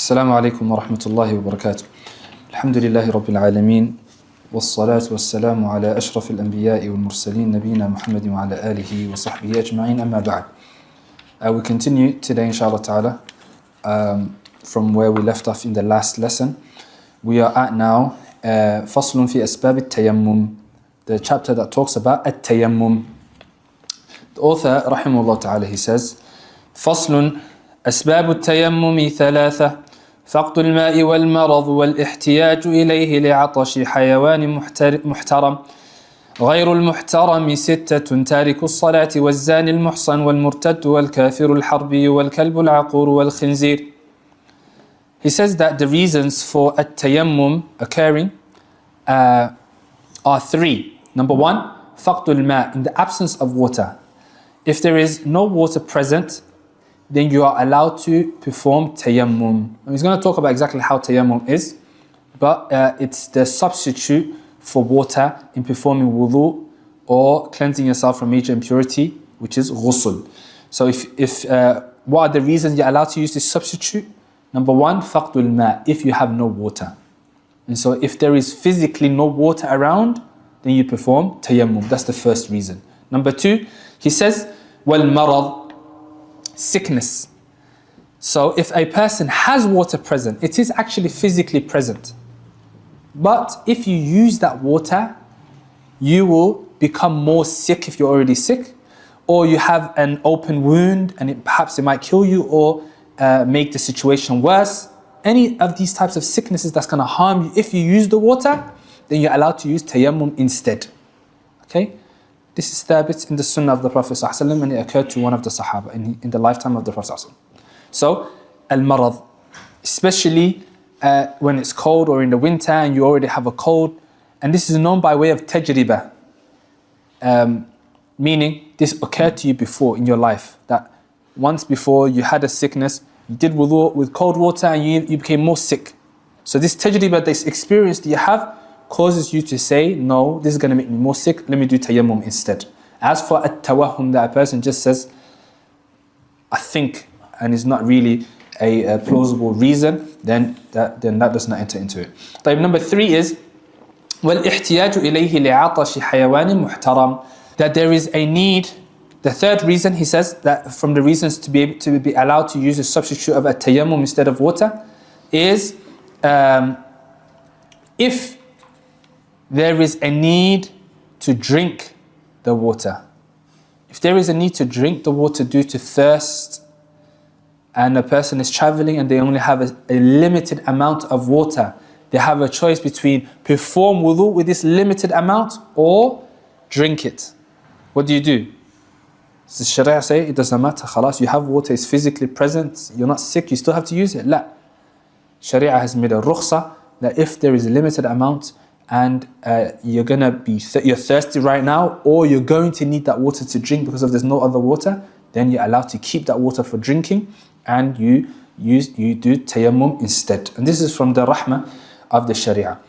السلام عليكم ورحمة الله وبركاته. الحمد لله رب العالمين والصلاة والسلام على أشرف الأنبياء والمرسلين نبينا محمد وعلى آله وصحبه أجمعين أما بعد. We continue today inshallah ta'ala from where we left off in the last lesson. We are at now فصل في أسباب التيمم, the chapter that talks about التيمم. The author رحمه الله تعالى, he says فصل أسباب التيمم ثلاثة: فقد الماء والمرض والاحتياج إليه لعطش حيوان محترم. غير المحترم ستة: تارك الصلاة والزاني المحصن والمرتد والكافر الحربي والكلب العقور والخنزير. He says that the reasons for التيمم occurring are three. Number one, فقد الماء, in the absence of water. If there is no water present, then you are allowed to perform tayammum. And he's going to talk about exactly how tayammum is, but it's the substitute for water in performing wudu or cleansing yourself from major impurity, which is ghusl. So what are the reasons you're allowed to use this substitute? Number one, faqdul ma, if you have no water. And so if there is physically no water around, then you perform tayammum. That's the first reason. Number two, he says, wal marad, sickness. So if a person has water present, it is actually physically present. But if you use that water, you will become more sick if you're already sick, or you have an open wound and perhaps it might kill you or make the situation worse. Any of these types of sicknesses that's going to harm you, if you use the water, then you're allowed to use tayammum instead. Okay? This is thabit in the sunnah of the Prophet ﷺ, and it occurred to one of the Sahaba in the lifetime of the Prophet ﷺ. So, al-marad, especially when it's cold or in the winter and you already have a cold, and this is known by way of tajriba, meaning this occurred to you before in your life, that once before you had a sickness, you did wudu with cold water and you became more sick. So this tajriba, this experience that you have, causes you to say, no, this is going to make me more sick, let me do tayammum instead. As for at-tawahhum, that a person just says, I think, and is not really a plausible reason, then that does not enter into it. Number three is وَالْإِحْتِيَاجُ إِلَيْهِ لِعَطَشِ حَيَوَانٍ مُحْتَرَمٍ, that there is a need. The third reason, he says, that from the reasons to be able to be allowed to use a substitute of at-tayammum instead of water is if there is a need to drink the water. If there is a need to drink the water due to thirst, and a person is traveling and they only have a limited amount of water, they have a choice between perform wudu with this limited amount or drink it. What do? Does the Sharia say it doesn't matter, khalas, you have water, it's physically present, you're not sick, you still have to use it? La. Sharia has made a rukhsa that if there is a limited amount and you're thirsty right now, or you're going to need that water to drink because there's no other water, then you're allowed to keep that water for drinking and you do tayammum instead. And this is from the rahmah of the Sharia.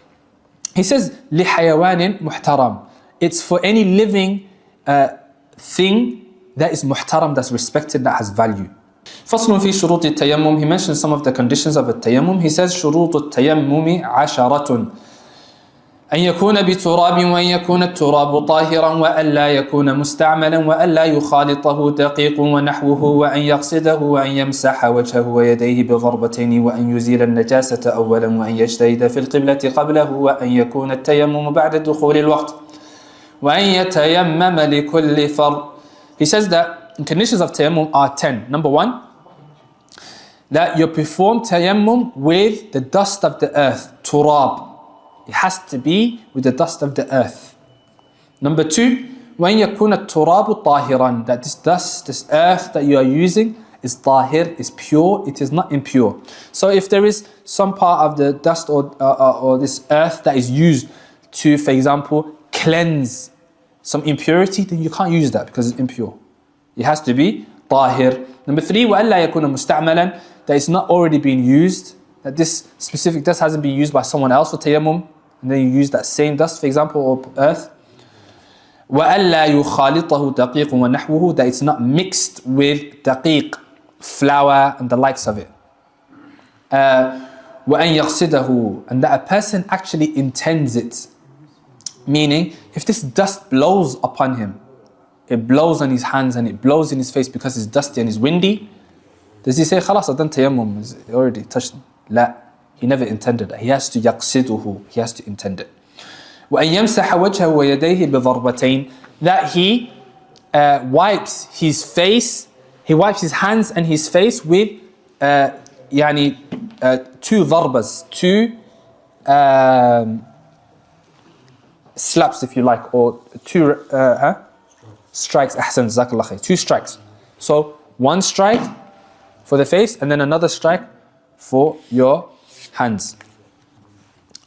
He says, لِحَيَوَانٍ مُحْتَرَمٍ, it's for any living thing that is muhtaram, that's respected, that has value. فصل في شروط التيمم, he mentions some of the conditions of التيمم. He says شروط التيمم عشرة: أن يكون بتراب وأن يكون التراب طاهرا وألا يكون مستعملا وألا يخالطه دقيق ونحوه وأن يقصده وأن يمسح وجهه ويديه بضربتين وأن يزيل النجاسة أولا وأن يجتهد في القبلة قبله وأن يكون التيمم بعد دخول الوقت وأن يتيمم لكل فرض. He says that the conditions of tayammum are 10. Number one, that you perform tayammum with the dust of the earth, turab. It has to be with the dust of the earth. Number two, وَأَنْ يَكُونَ التُّرَابُ طَاهِرًا, that this dust, this earth that you are using is tahir, is pure, it is not impure. So if there is some part of the dust or this earth that is used to, for example, cleanse some impurity, then you can't use that because it's impure. It has to be tahir. Number three, وَأَلَّا يَكُونَ مُسْتَعْمَلًا, that it's not already being used, that this specific dust hasn't been used by someone else for tayammum, and then you use that same dust, for example, or earth. وَأَلَّا يُخَالِطَهُ دَقِيقٌ وَنَحْوُهُ, that it's not mixed with daqiq, flour and the likes of it. وأن يقصده, and that a person actually intends it. Meaning, if this dust blows upon him, it blows on his hands and it blows in his face because it's dusty and it's windy, does he say, خلاص, I've done tayammum, it's already touched him? لا, he never intended it. He has to يقصده, he has to intend it. وأن يمسح وجهه ويديه بضربتين, that he wipes his face, he wipes his hands and his face with two ضربas, two slaps if you like, or two strikes. أحسن جزاك الله خير. Two strikes. So one strike for the face and then another strike for your hands.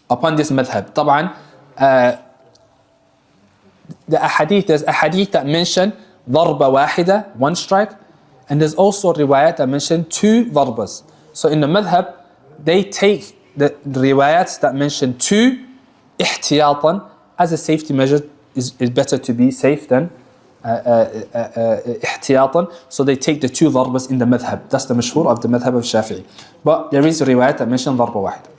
Upon this madhab, طبعا the ahadith, there's ahadith that mention ضربة واحدة, one strike, and there's also riwayat that mention two ضربas. So in the madhab, they take the riwayats that mention two احتياطا as a safety measure. Is better to be safe than احتياطا. So they take the two ضربas in the madhab. That's the mashhur of the madhab of Shafi. But there is a riwayat that mention ضربة واحدة.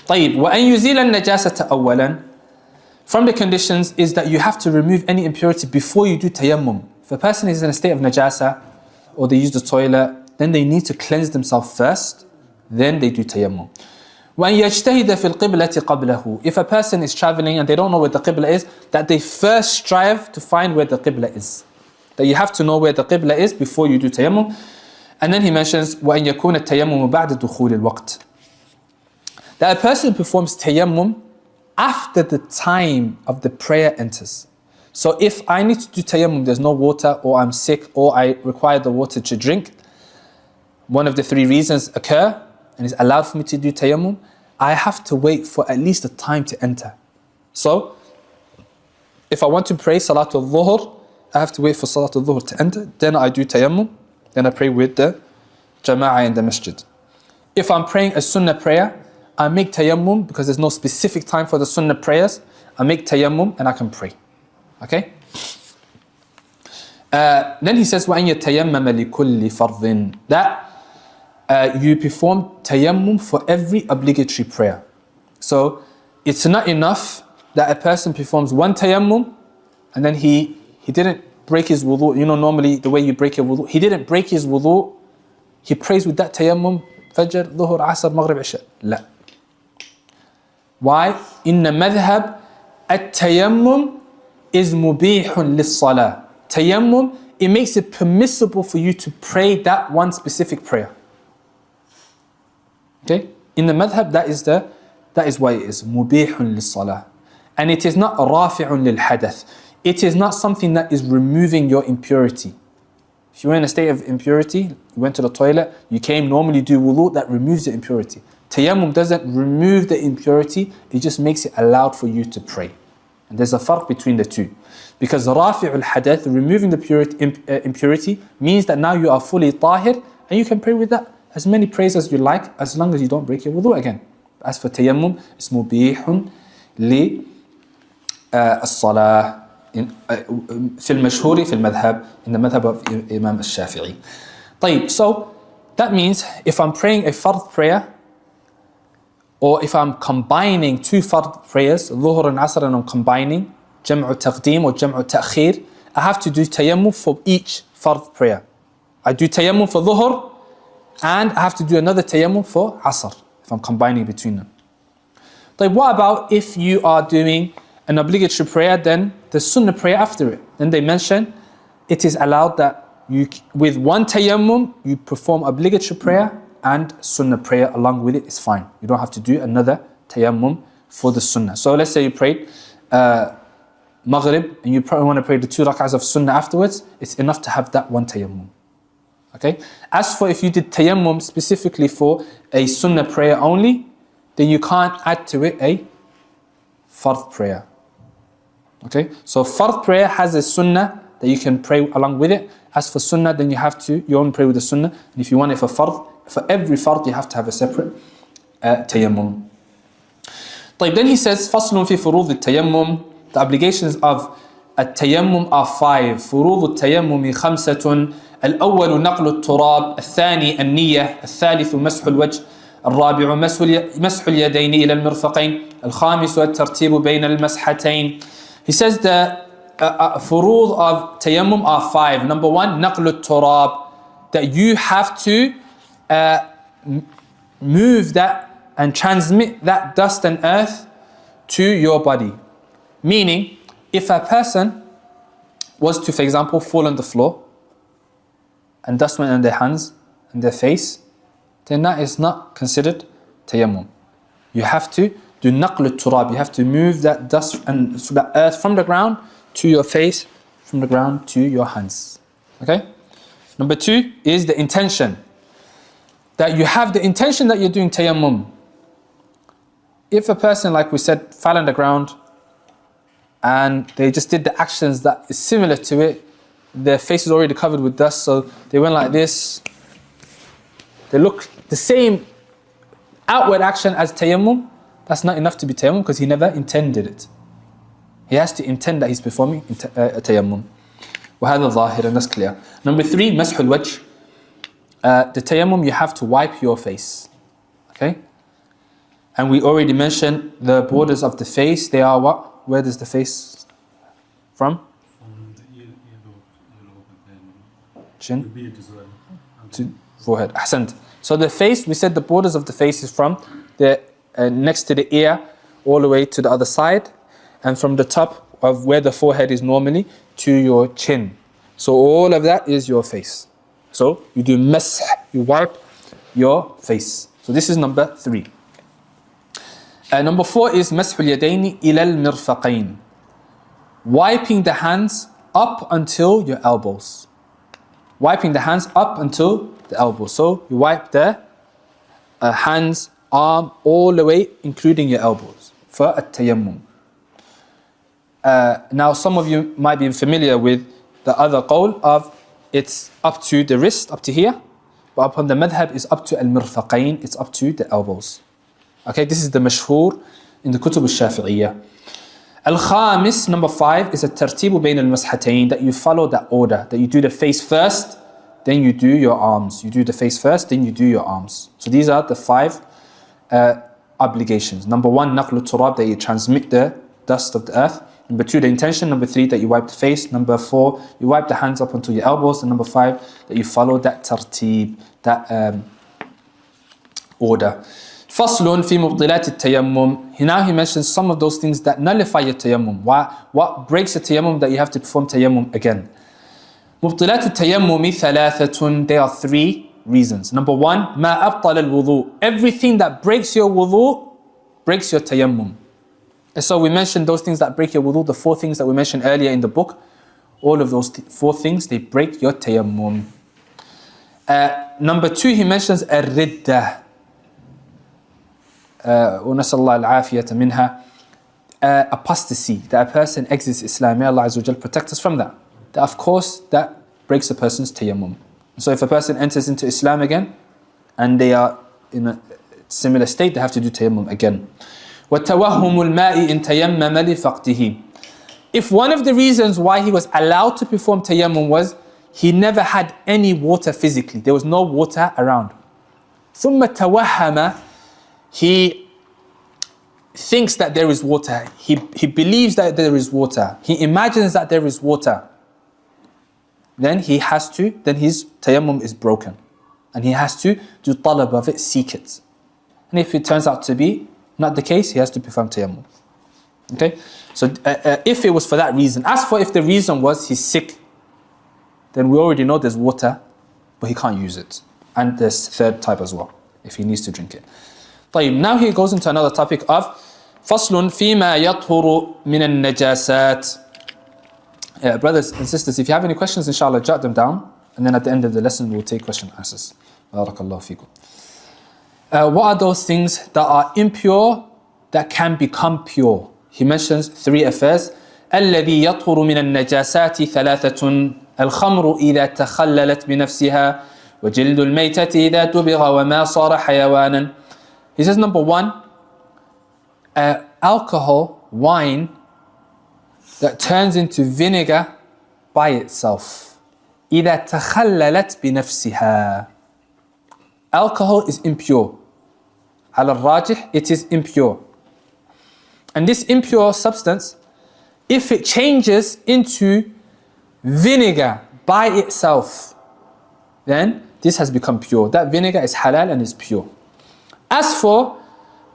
طيب وأن يزيل النجاسة أولا. From the conditions is that you have to remove any impurity before you do tayammum. If a person is in a state of najasa or they use the toilet, then they need to cleanse themselves first, then they do tayammum. وأن يجتهد في القبلة قبله. If a person is traveling and they don't know where the qibla is, that they first strive to find where the qibla is. That you have to know where the qibla is before you do tayammum. And then he mentions وأن يكون التيمم بعد دخول الوقت. That a person performs tayammum after the time of the prayer enters. So if I need to do tayammum, there's no water, or I'm sick, or I require the water to drink, one of the three reasons occur, and it's allowed for me to do tayammum, I have to wait for at least the time to enter. So, if I want to pray Salatul Dhuhr, I have to wait for Salatul Dhuhr to enter, then I do tayammum, then I pray with the Jama'ah in the masjid. If I'm praying a sunnah prayer, I make tayammum because there's no specific time for the sunnah prayers. I make tayammum and I can pray. Okay? Then he says, وَأَنْ يَتَيَمَّمَ لِكُلِّ فَرْضٍ. That you perform tayammum for every obligatory prayer. So it's not enough that a person performs one tayammum and then he didn't break his wudu. You know, normally the way you break your wudu, he didn't break his wudu. He prays with that tayammum, Fajr, Dhuhr, Asr, Maghrib, Isha. La. Why? In the madhab, at-tayammum is mubihun lis-salah. Tayammum, it makes it permissible for you to pray that one specific prayer. Okay? In the madhab, that is why it is mubihun lis-salah. And it is not rafi'un lil-hadath. It is not something that is removing your impurity. If you were in a state of impurity, you went to the toilet, you came, normally do wudu, that removes the impurity. Tayammum doesn't remove the impurity, it just makes it allowed for you to pray. And there's a farq between the two. Because rafi'ul hadath, removing the impurity, means that now you are fully tahir, and you can pray with that as many prayers as you like, as long as you don't break your wudu again. As for tayammum, it's mubihun li as-salah. في المشهور في المذهب, in the madhab of Imam al-Shafi'i. طيب, so that means if I'm praying a fard prayer, or if I'm combining two fard prayers, Dhuhr and Asr, and I'm combining Jam'u Taqdeem or Jam'u Ta'khir, I have to do tayammum for each fard prayer. I do tayammum for Dhuhr, and I have to do another tayammum for Asr, if I'm combining between them. طيب, what about if you are doing an obligatory prayer, then the sunnah prayer after it? Then they mention it is allowed that you, with one tayammum, you perform obligatory prayer and sunnah prayer along with it. It's fine. You don't have to do another tayammum for the sunnah. So let's say you prayed Maghrib and you want to pray the 2 rak'ahs of sunnah afterwards. It's enough to have that one tayammum. Okay? As for if you did tayammum specifically for a sunnah prayer only, then you can't add to it a fard prayer. Okay, so fard prayer has a sunnah that you can pray along with it. As for sunnah, then you only pray with the sunnah. And if you want it for fard, for every fard, you have to have a separate tayammum. طيب, then he says, فصل في فروض التيمم. The obligations of التيمم are 5. فروض التيمم 5. الأول نقل التراب، الثاني النية، الثالث مسح الوجه، الرابع مسح اليدين إلى المرفقين، الخامس الترتيب بين المسحتين. He says the furud of tayammum are 5. Number 1, نقل التراب, that you have to move that and transmit that dust and earth to your body. Meaning, if a person was to, for example, fall on the floor and dust went on their hands and their face, then that is not considered tayammum. You have to do naql al-turab. You have to move that dust and that earth from the ground to your face, from the ground to your hands. Okay? Number 2 is the intention. That you have the intention that you're doing tayammum. If a person, like we said, fell on the ground and they just did the actions that is similar to it, their face is already covered with dust, so they went like this. They look the same outward action as tayammum. That's not enough to be tayammum because he never intended it. He has to intend that he's performing tayammum. وهذا ظاهر, and that's clear. Number 3, مسح الوجه. The tayammum, you have to wipe your face. Okay? And we already mentioned the borders of the face. They are what? Where does the face from? From the earlobe and then Chin? the beard as well. To forehead. Ahsant. So the face, we said the borders of the face is from the next to the ear all the way to the other side, and from the top of where the forehead is normally to your chin. So all of that is your face. So you do mash, you wipe your face. So this is number 3. Number 4 is مسح اليدين إلى المرفقين. Wiping the hands up until your elbows. Wiping the hands up until the elbows. So you wipe the hands, arm, all the way, including your elbows, for at-tayammum. Now some of you might be familiar with the other qawl of it's up to the wrist, up to here, but upon the madhab is up to al-mirfaqain, it's up to the elbows. Okay, this is the mashhur in the kutub al-shafi'iyya. Al-khamis, number 5, is at-tartibu bayn al-mashatain, that you follow that order, that you do the face first, then you do your arms. You do the face first, then you do your arms. So these are the 5 obligations. Number 1, naql turab, that you transmit the dust of the earth. Number 2, the intention. Number 3, that you wipe the face. Number 4, you wipe the hands up onto your elbows. And number 5, that you follow that tartib, that order. Faslun fi mubtilat al-tayammum. Now he mentions some of those things that nullify your tayammum. What breaks the tayammum that you have to perform tayammum again? Mubtilat al-tayammumi thalathatun. There are 3 reasons. Number 1, ma abtal al-wudu. Everything that breaks your wudu breaks your tayammum. And so we mentioned those things that break your wudu, the 4 things that we mentioned earlier in the book. All of those 4 things, they break your tayammum. Number 2, he mentions ar-riddah. ونسأل الله العافية منها. Apostasy, that a person exits Islam. May Allah Azza wa Jal protect us from that. That of course, that breaks a person's tayammum. So if a person enters into Islam again, and they are in a similar state, they have to do tayammum again. وَتَوَهُّمُ الْمَاءِ إِن تَيَمَّمَ لِفَقْدِهِ. If one of the reasons why he was allowed to perform tayammum was he never had any water physically, there was no water around. ثُمَّ تَوَهَّمَ, he thinks that there is water. He believes that there is water. He imagines that there is water. Then his tayammum is broken. And he has to do talab of it, seek it. And if it turns out to be not the case, he has to perform tayammum. Okay? So if it was for that reason. As for if the reason was he's sick, then we already know there's water, but he can't use it. And there's 3rd type as well, if he needs to drink it. طيب, now he goes into another topic of فصل فيما يطهر من النجاسات. Brothers and sisters, if you have any questions, inshallah, jot them down, and then at the end of the lesson we'll take question and answers. Barakallahu feekum. What are those things that are impure that can become pure? He mentions 3 affairs. الذي يطهر من النجاسات 3. الخمر إذا تخللت بنفسها وجلد الميتة إذا دبغ وما صار حيوانا. He says number 1, alcohol, wine, that turns into vinegar by itself. إذا تخللت بنفسها. Alcohol is impure. على الراجح, it is impure. And this impure substance, if it changes into vinegar by itself, then this has become pure. That vinegar is halal and is pure. As for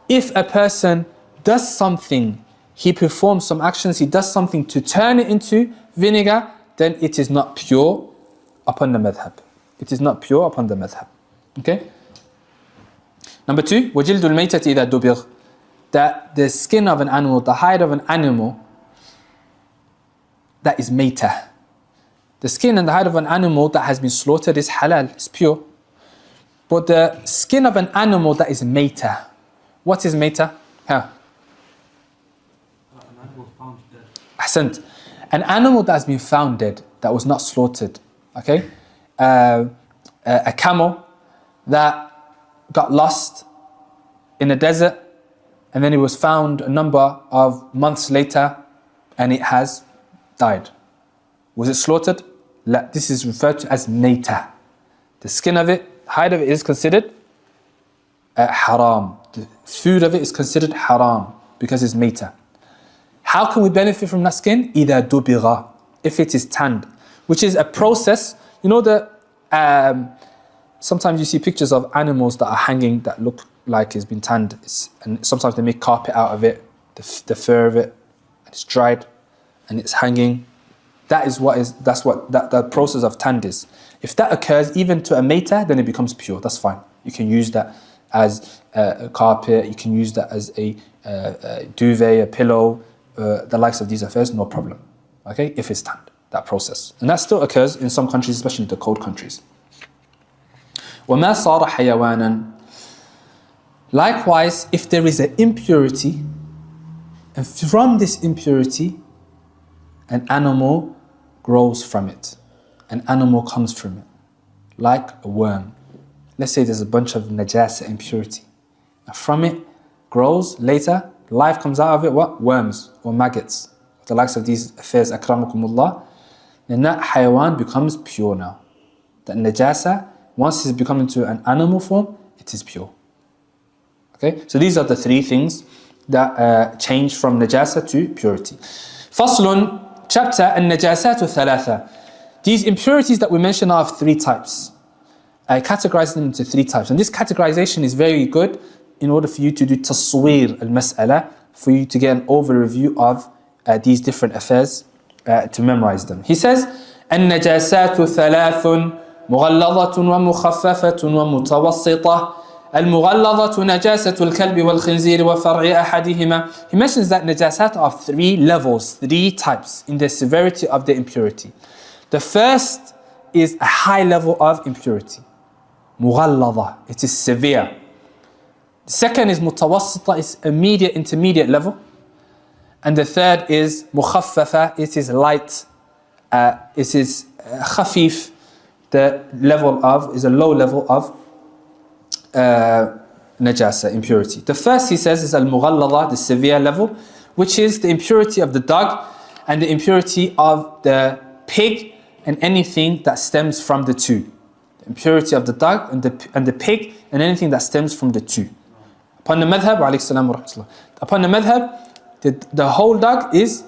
if a person does something, he performs some actions, he does something to turn it into vinegar, then it is not pure upon the madhab. It is not pure upon the madhab. Okay? Number 2, وَجِلْدُ الْمَيْتَةِ إِذَا دُبِغْ. That the skin of an animal, the hide of an animal, that is maytah. The skin and the hide of an animal that has been slaughtered is halal, it's pure. But the skin of an animal that is maytah, what is maytah? How? An animal found dead. Ahsant. An animal that has been found dead, that was not slaughtered, okay? A camel that got lost in a desert, and then it was found a number of months later, and it has died. Was it slaughtered? La. This is referred to as maytah. The skin of it, hide of it is considered haram. The food of it is considered haram because it's maytah. How can we benefit from that skin? إِذَا دُبِغَ. If it is tanned, which is a process. You know that sometimes you see pictures of animals that are hanging that look like it's been tanned, and sometimes they make carpet out of it, the fur of it, and it's dried, and it's hanging. That's what the process of tanned is. If that occurs even to a maytah, then it becomes pure. That's fine. You can use that as a carpet. You can use that as a duvet, a pillow, the likes of these affairs, no problem. Okay, if it's tanned, that process, and that still occurs in some countries, especially the cold countries. وَمَا صَارَ حَيَوَانًا. Likewise, if there is an impurity, and from this impurity, an animal grows from it. An animal comes from it, like a worm. Let's say there's a bunch of najasa, impurity. And from it grows, later, life comes out of it, what? Worms or maggots. The likes of these affairs, akramakumullah. Then that hayawan becomes pure now. That najasa, once it's become into an animal form, it is pure. Okay, so these are the 3 things that change from najasa to purity. Faslun, chapter, al-Najasatu thalatha. These impurities that we mentioned are of 3 types. I categorize them into 3 types. And this categorization is very good in order for you to do tasweer al-mas'ala, for you to get an overview of these different affairs, to memorize them. He says, النجاسات ثلاث مغلظة ومخففة ومتوسطة. المغلظة نجاسة الكلب والخنزير وفرع أحدهما. He mentions that najasat are 3 levels, 3 types in the severity of the impurity. The first is a high level of impurity. مغلظة, it is severe. The second is mutawassita, it's intermediate level. And the third is mukhaffafa, it is light. It is khafif, the level of, is a low level of najasa, impurity. The first, he says, is al-mughalladha, the severe level, which is the impurity of the dog and the impurity of the pig and anything that stems from the 2. The impurity of the dog and the pig and anything that stems from the 2. Upon the madhab, upon the madhab, the whole dog is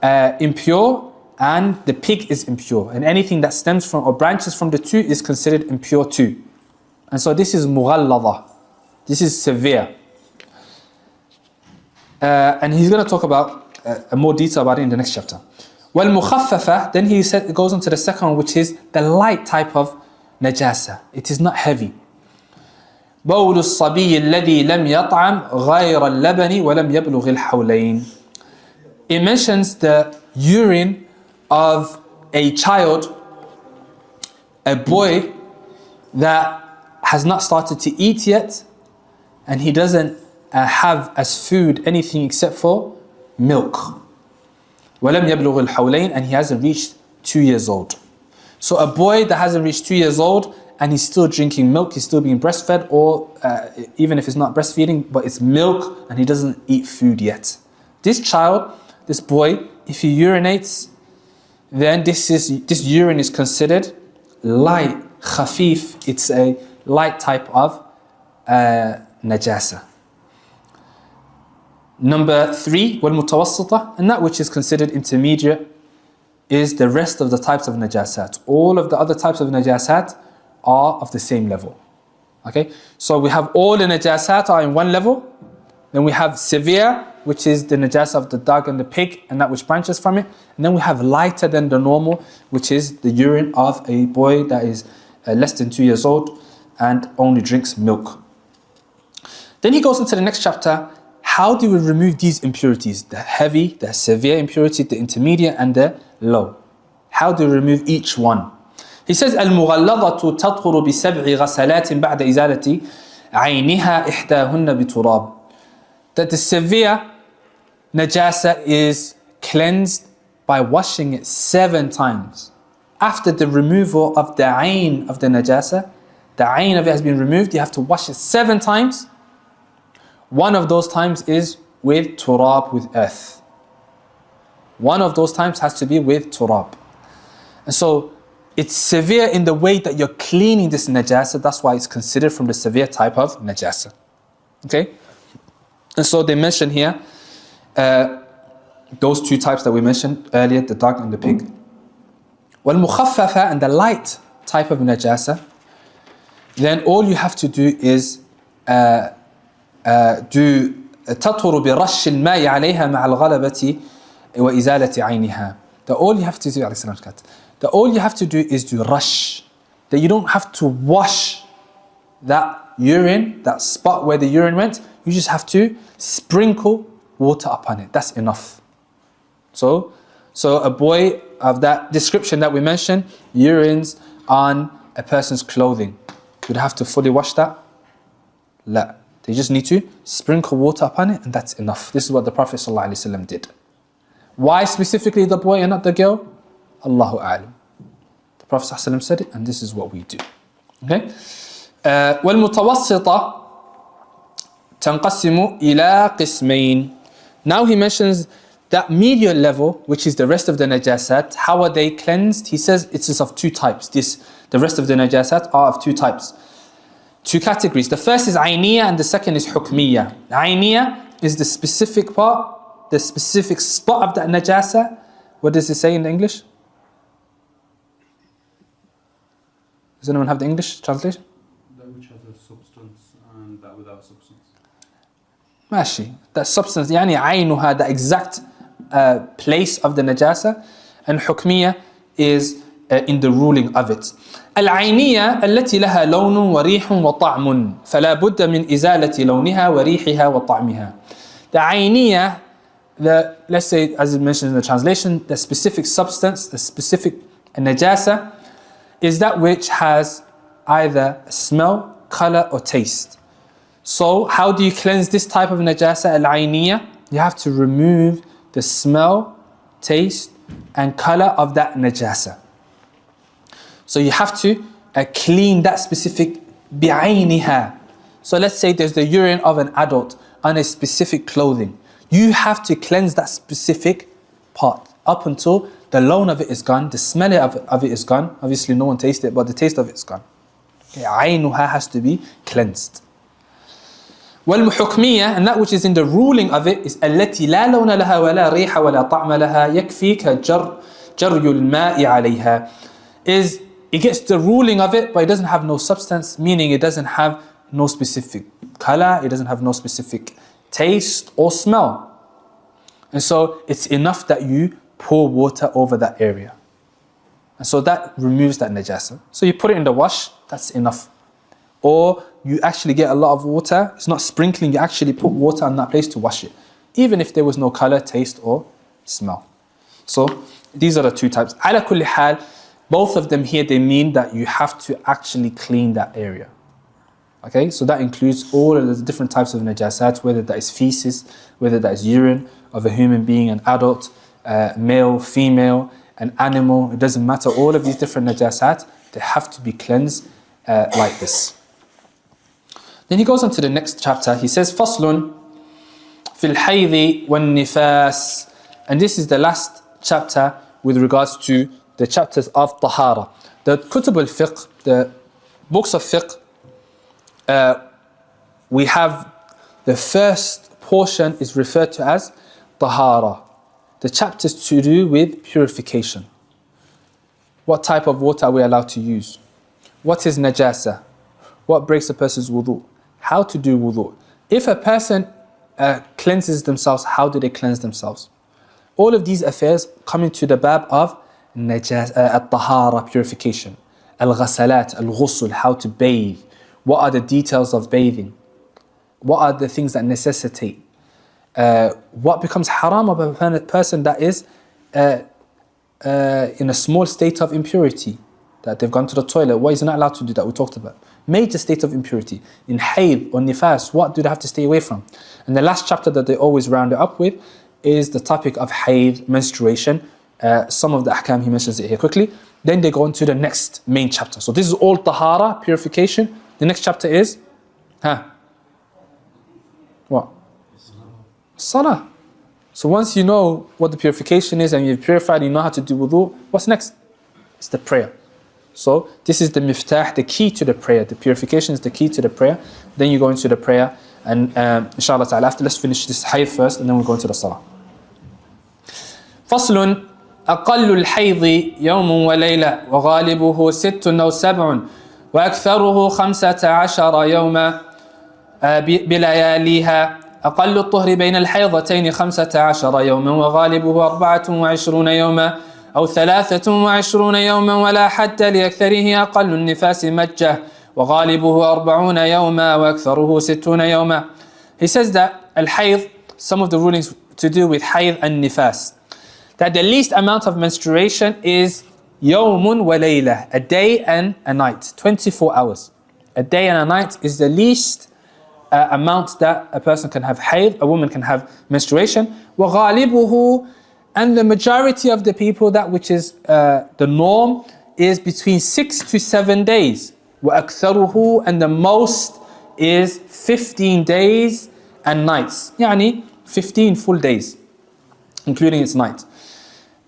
impure and the pig is impure, and anything that stems from or branches from the 2 is considered impure too. And so this is mughalladha. This is severe. And he's going to talk about more detail about it in the next chapter. Wal mukhaffafa, then he goes on to the second one, which is the light type of najasa. It is not heavy. بول الصبي الذي لم يطعم غير اللبن ولم يبلغ الحولين. It mentions the urine of a child, a boy that has not started to eat yet, and he doesn't have as food anything except for milk. وَلَمْ يَبْلُغِ الْحَوْلَيْنِ, and he hasn't reached 2 years old. So a boy that hasn't reached 2 years old and he's still drinking milk, he's still being breastfed, or even if it's not breastfeeding, but it's milk and he doesn't eat food yet. This child, this boy, if he urinates, then this urine is considered light, khafif, it's a light type of najasa. Number 3, والمتوسطة, and that which is considered intermediate is the rest of the types of najasat. All of the other types of najasat are of the same level. Okay, so we have all the najasat are in one level. Then we have severe, which is the najasa of the dog and the pig and that which branches from it. And then we have lighter than the normal, which is the urine of a boy that is less than 2 years old and only drinks milk. Then he goes into the next chapter. How do we remove these impurities? The heavy, the severe impurity, the intermediate and the low. How do we remove each one? He says, المغلظة تطهر بسبع غسلات بعد إزالة عينها إحداهن بتراب. That the severe najasa is cleansed by washing it 7 times. After the removal of the ayn of the najasa, the ayn of it has been removed, you have to wash it 7 times. One of those times is with turab, with earth. One of those times has to be with turab. And so it's severe in the way that you're cleaning this najasa. That's why it's considered from the severe type of najasa. Okay? And so they mention here those 2 types that we mentioned earlier, the dog and the pig. وَالْمُخَفَّفَ, and the light type of najasa, then all you have to do is do تطهر برش الماء عليها مع الغلبة وإزالة عينها. That all you have to do, that all you have to do is do rush. That you don't have to wash that urine, that spot where the urine went. You just have to sprinkle water upon it. That's enough. So a boy of that description that we mentioned, urines on a person's clothing. Would have to fully wash that? La. They just need to sprinkle water upon it and that's enough. This is what the Prophet ﷺ did. Why specifically the boy and not the girl? Allahu A'lam. The Prophet ﷺ said it and this is what we do. Okay? وَالْمُتَوَسِّطَةِ تنقسم إلى قسمين. Now he mentions that medial level, which is the rest of the najasat. How are they cleansed? He says it is of 2 types. The rest of the najasat are of 2 types. 2 categories. The first is ayniya and the second is hukmiya. Ayniya is the specific part, the specific spot of that najasa. What does it say in the English? Does anyone have the English translation? That which has a substance and that without substance. ماشي. That substance, يعني عينها, the exact place of the najasa. And hukmiya is in the ruling of it. العينية التي لها لون وريح وطعم فلا بد من إزالة لونها وريحها وطعمها. The عينية, let's say as it mentions in the translation, the specific substance, the specific najasa is that which has either smell, color or taste. So how do you cleanse this type of najasa, al-ayniyah? You have to remove the smell, taste and color of that najasa. So you have to clean that specific bi'ayniha. So let's say there's the urine of an adult on a specific clothing. You have to cleanse that specific part up until the loan of it is gone, the smell of it is gone. Obviously no one tasted it, but the taste of it is gone. Okay, aynuha has to be cleansed. والحكمية, and that which is in the ruling of it is التي لا لون لها ولا ريح ولا طعم لها يكفيك جري الماء عليها. Is it gets the ruling of it, but it doesn't have no substance, meaning it doesn't have no specific color, it doesn't have no specific taste or smell. And so it's enough that you pour water over that area. And so that removes that najasa. So you put it in the wash, that's enough. Or you actually get a lot of water, it's not sprinkling, you actually put water on that place to wash it. Even if there was no color, taste or smell. So these are the 2 types. Ala kulli hal, both of them here, they mean that you have to actually clean that area. Okay, so that includes all of the different types of najasat, whether that is feces, whether that is urine of a human being, an adult, male, female, an animal, it doesn't matter. All of these different najasat, they have to be cleansed like this. Then he goes on to the next chapter. He says, فَصْلٌ فِي الْحَيْضِ وَالنِّفَاسِ. And this is the last chapter with regards to the chapters of Tahara. The Kutub al-Fiqh, the books of Fiqh, we have the first portion is referred to as Tahara. The chapters to do with purification. What type of water are we allowed to use? What is najasa? What breaks a person's wudu? How to do wudu? If a person cleanses themselves, how do they cleanse themselves? All of these affairs come into the bab of al-tahara, purification. Al-ghasalat, al-ghusl, how to bathe. What are the details of bathing? What are the things that necessitate? What becomes haram of a person that is in a small state of impurity, that they've gone to the toilet? What is not allowed to do that we talked about? Major state of impurity. In hayd or nifas, what do they have to stay away from? And the last chapter that they always round it up with is the topic of hayd, menstruation. Some of the ahkam, he mentions it here quickly. Then they go on to the next main chapter. So this is all tahara, purification. The next chapter is, what? Salah. So once you know what the purification is and you've purified, you know how to do wudu, what's next? It's the prayer. So this is the miftah, the key to the prayer. The purification is the key to the prayer. Then you go into the prayer, and inshallah ta'ala, after, let's finish this hayd first, and then we'll go into the salah. فصل أقل الحيض يوم وليلة وغالبه 6 أو 7 وأكثره 15 يوما بلياليها. أقل الطهر بين الحيضتين 15 يوما وغالبه 24 يوما أو 23 يوما ولا حد لأكثره. أقل النفاس مجة وغالبه 40 يوما وأكثره 60 يوما. He says that al-hayd, some of the rulings to do with hayd and nifas, that the least amount of menstruation is yawmun wa layla, a day and a night, 24 hours. A day and a night is the least amount that a person can have hayd, a woman can have menstruation. وَغَالِبُهُ, and the majority of the people, that which is the norm, is between 6 to 7 days. وَأَكْثَرُهُ, and the most is 15 days and nights. يعني 15 full days, including its night.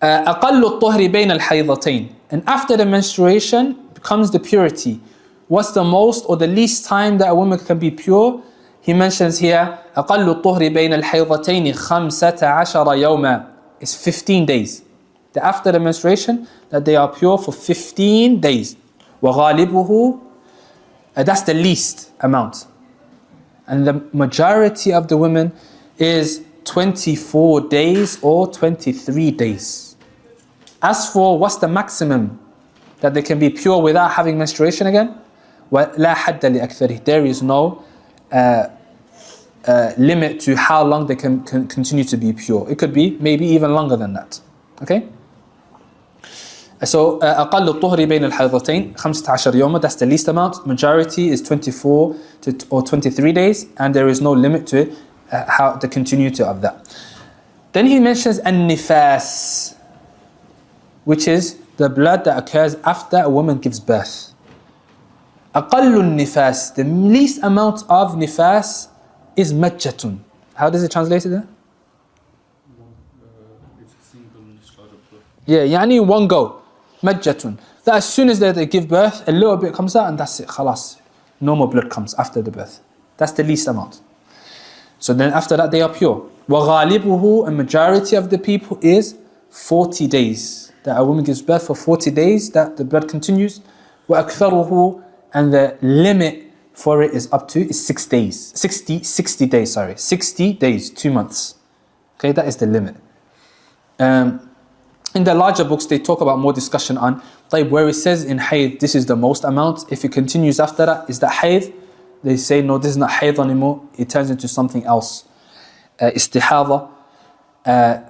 أقل الطهر بين الحيضتين, and after the menstruation becomes the purity. What's the most or the least time that a woman can be pure? He mentions here أقل الطهر بين الحيضتين 15 يوما, is 15 days. That after the menstruation, that they are pure for 15 days. وغالبه, that's the least amount. And the majority of the women is 24 days or 23 days. As for what's the maximum that they can be pure without having menstruation again, وَلَا حَدَّ لِأَكْثَرِهِ, there is no limit to how long they can continue to be pure. It could be maybe even longer than that. Okay? So أقل الطهر بين الحيضتين 15 يوما, that's the least amount. Majority is 24 or 23 days, and there is no limit to how the continuity of that. Then he mentions an-nifas, which is the blood that occurs after a woman gives birth. أقل النفاس, the least amount of nifas is majjatun. How does it translate there? It's a single discharge of blood. Yeah, يعني in one go. Majjatun. That as soon as they give birth, a little bit comes out and that's it. Khalas. No more blood comes after the birth. That's the least amount. So then after that they are pure. وَغَالِبُهُ, a majority of the people is 40 days. That a woman gives birth for 40 days, that the blood continues. وَأَكْثَرُهُ, and the limit for it is up to 6 days. 60 days, 60 days, 2 months. Okay, that is the limit. In the larger books, they talk about more discussion on where it says in hayd, this is the most amount. If it continues after that, is that hayd? They say, no, this is not hayd anymore. It turns into something else. Istihada,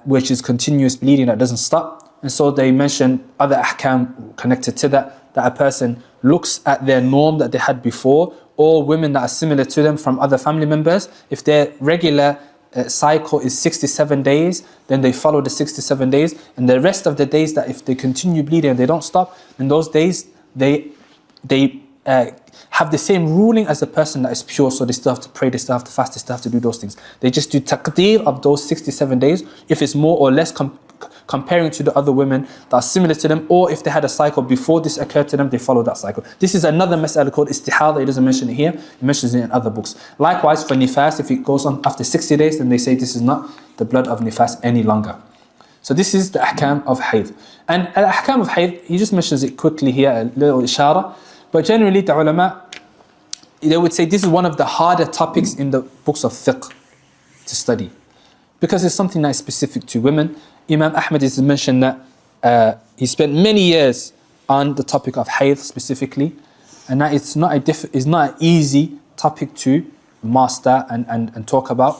which is continuous bleeding that doesn't stop. And so they mention other ahkam connected to that a person looks at their norm that they had before, or women that are similar to them from other family members. If their regular cycle is 67 days, then they follow the 67 days, and the rest of the days that if they continue bleeding and they don't stop, in those days they have the same ruling as the person that is pure, so they still have to pray, they still have to fast, they still have to do those things. They just do taqdeer of those 67 days. If it's more or less comparing to the other women that are similar to them, or if they had a cycle before this occurred to them, they follow that cycle. This is another mas'ala called istihada. He doesn't mention it here, he mentions it in other books. Likewise for nifas, if it goes on after 60 days, then they say this is not the blood of nifas any longer. So this is the ahkam of hayd. And al-ahkam of hayd, he just mentions it quickly here, a little ishara, but generally the ulama, they would say this is one of the harder topics in the books of fiqh to study, because it's something that is specific to women. Imam Ahmed has mentioned that he spent many years on the topic of hayd specifically, and that it's not an easy topic to master and talk about,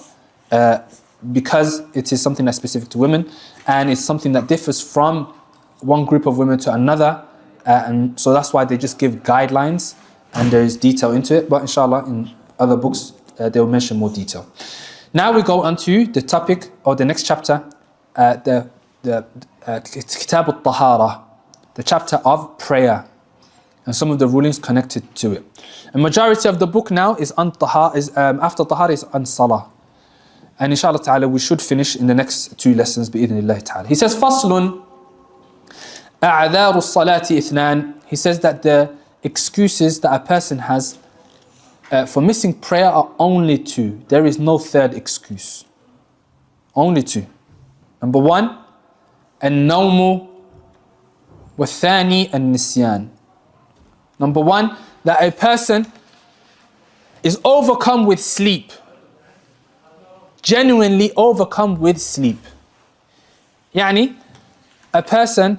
because it is something that's specific to women, and it's something that differs from one group of women to another, and so that's why they just give guidelines and there is detail into it, but inshallah in other books they'll mention more detail. Now we go on to the topic or the next chapter, the Kitab al-Tahara, the chapter of prayer and some of the rulings connected to it. A majority of the book now is on Tahara, after Tahara is on Salah. And inshallah ta'ala we should finish in the next 2 lessons bi'idhnillah ta'ala. He says, Faslun a'adharu salati ithnan. He says that the excuses that a person has for missing prayer are only 2. There is no third excuse. Only 2. Number 1, النوم والثاني النسيان. Number 1, that a person is overcome with sleep. Genuinely overcome with sleep. Yani, a person